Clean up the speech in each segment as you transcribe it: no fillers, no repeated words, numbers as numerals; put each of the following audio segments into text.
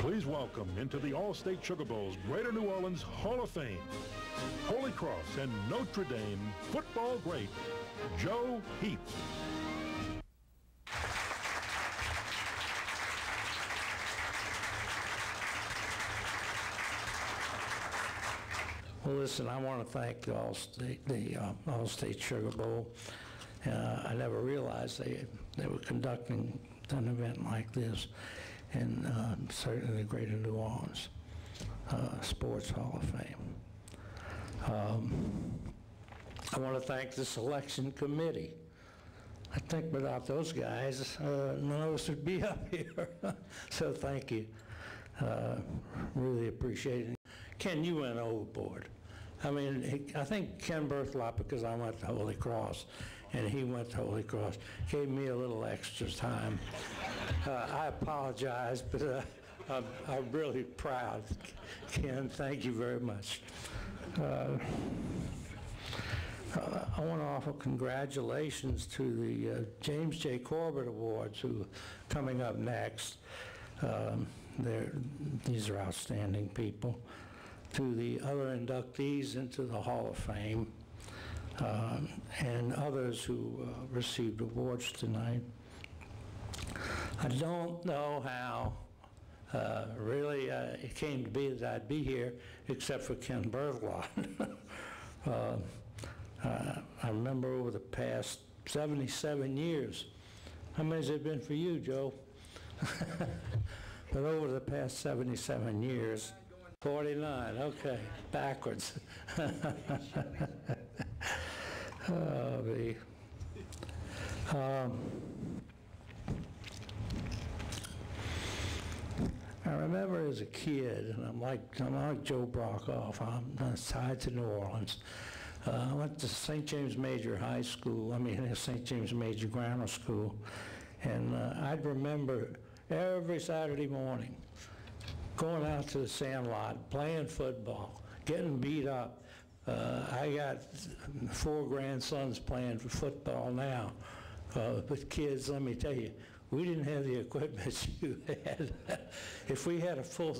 Please welcome into the All-State Sugar Bowl's Greater New Orleans Hall of Fame, Holy Cross and Notre Dame football great, Joe Heap. Well, listen, I want to thank the All-State Sugar Bowl. I never realized they were conducting an event like this, and certainly the Greater New Orleans Sports Hall of Fame. I want to thank the selection committee. I think without those guys, none of us would be up here. So thank you. Really appreciate it. Ken, you went overboard. I mean, I think Ken Berthelot, because I went to Holy Cross, and he went to Holy Cross, gave me a little extra time. I apologize, but I'm really proud. Ken, thank you very much. I want to offer congratulations to the James J. Corbett Awards, who are coming up next. These are outstanding people. To the other inductees into the Hall of Fame, and others who received awards tonight. I don't know how really it came to be that I'd be here, except for Ken Berthelot. I remember over the past 77 years, how many has it been for you, Joe? But over the past 77 years, 49, okay, backwards. Oh, me. I remember as a kid, and I'm like Joe Brockoff, I'm tied to New Orleans. I went to St. James Major High School, St. James Major Grammar School, and I'd remember every Saturday morning going out to the sandlot, playing football, getting beat up. I got 4 grandsons playing for football now. But kids, let me tell you, we didn't have the equipment you had. If we had a full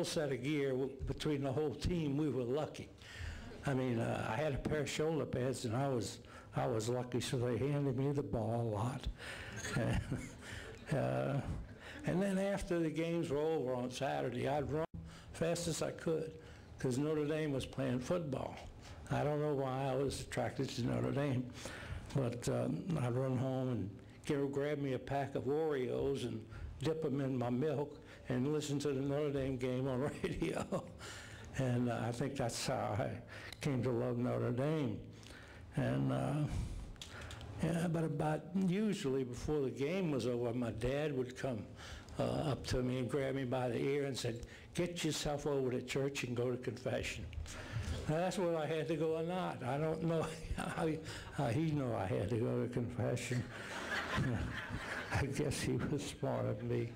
set of gear between the whole team, we were lucky. I mean, I had a pair of shoulder pads, and I was lucky, so they handed me the ball a lot. And then after the games were over on Saturday, I'd run fast as I could because Notre Dame was playing football. I don't know why I was attracted to Notre Dame, but I'd run home and grab me a pack of Oreos and dip them in my milk and listen to the Notre Dame game on radio. And I think that's how I came to love Notre Dame. And yeah, but about usually before the game was over, my dad would come up to me and grab me by the ear and said, "Get yourself over to church and go to confession." Now, that's whether I had to go or not. I don't know how he knew I had to go to confession. I guess he was smarter than me.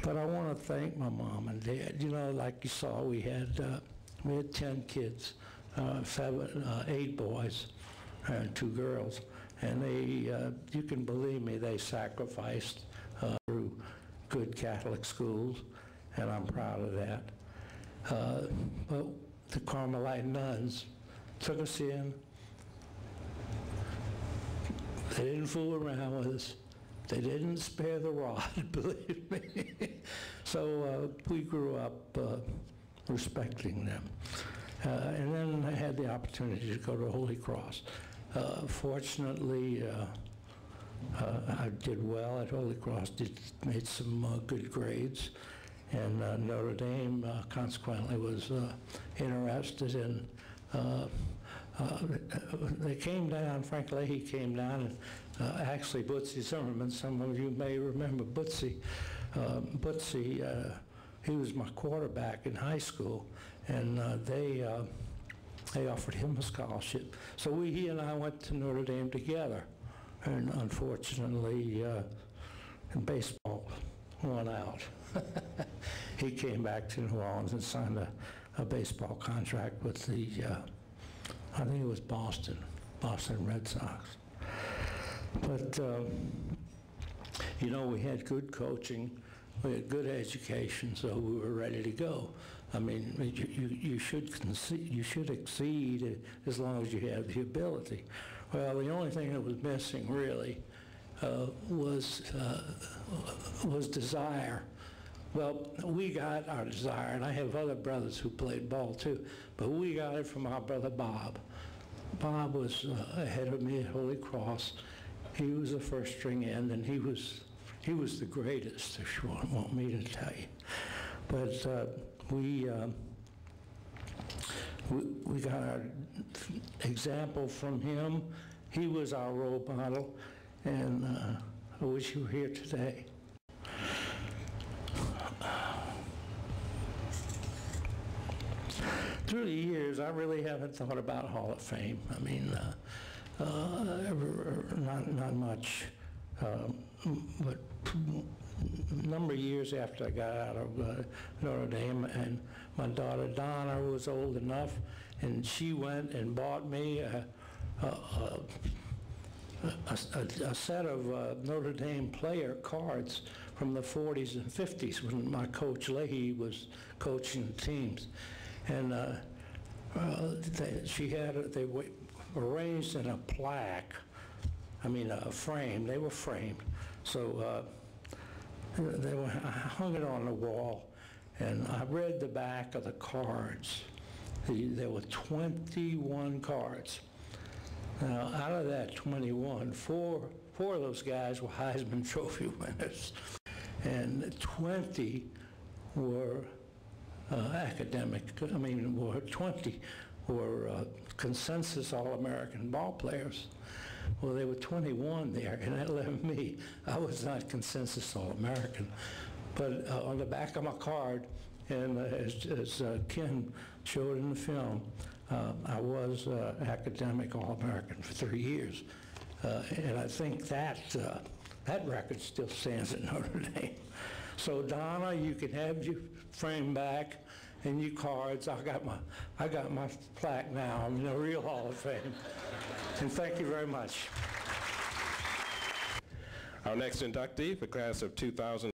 But I want to thank my mom and dad. You know, like you saw, we had 10 kids. 8 boys and 2 girls, and they, you can believe me, they sacrificed through good Catholic schools, and I'm proud of that. But the Carmelite nuns took us in. They didn't fool around with us. They didn't spare the rod, believe me. So we grew up respecting them. And then I had the opportunity to go to Holy Cross. Fortunately, I did well at Holy Cross, made some good grades, and Notre Dame consequently was interested in, they came down, Frank Leahy came down, and actually Bootsy Zimmerman, some of you may remember Bootsy. He was my quarterback in high school, and they offered him a scholarship. So he and I went to Notre Dame together, and unfortunately, baseball won out. He came back to New Orleans and signed a baseball contract with the, I think it was Boston Red Sox. But You know, we had good coaching, we had good education, so we were ready to go. I mean, you should exceed as long as you have the ability. Well, the only thing that was missing really was desire. Well, we got our desire, and I have other brothers who played ball too, but we got it from our brother Bob. Bob was ahead of me at Holy Cross. He was the first string end, and he was the greatest, if you want me to tell you. But we got our example from him. He was our role model, and I wish you were here today. Through the years, I really haven't thought about Hall of Fame. I mean, not much. But a number of years after I got out of Notre Dame, and my daughter Donna was old enough, and she went and bought me a set of Notre Dame player cards from the 40s and 50s when my coach Leahy was coaching the teams. And they were arranged in a plaque, a frame. They were framed. So I hung it on the wall, and I read the back of the cards. There were 21 cards. Now, out of that 21, four of those guys were Heisman Trophy winners, and 20 were were 20 were consensus All-American ball players. Well, there were 21 there, and that left me. I was not consensus All-American. But on the back of my card, and as Ken showed in the film, I was academic All-American for 3 years. And I think that record still stands at Notre Dame. So Donna, you can have your frame back and your cards. I got my plaque now. I'm in the real Hall of Fame. And thank you very much. Our next inductee for class of 2000.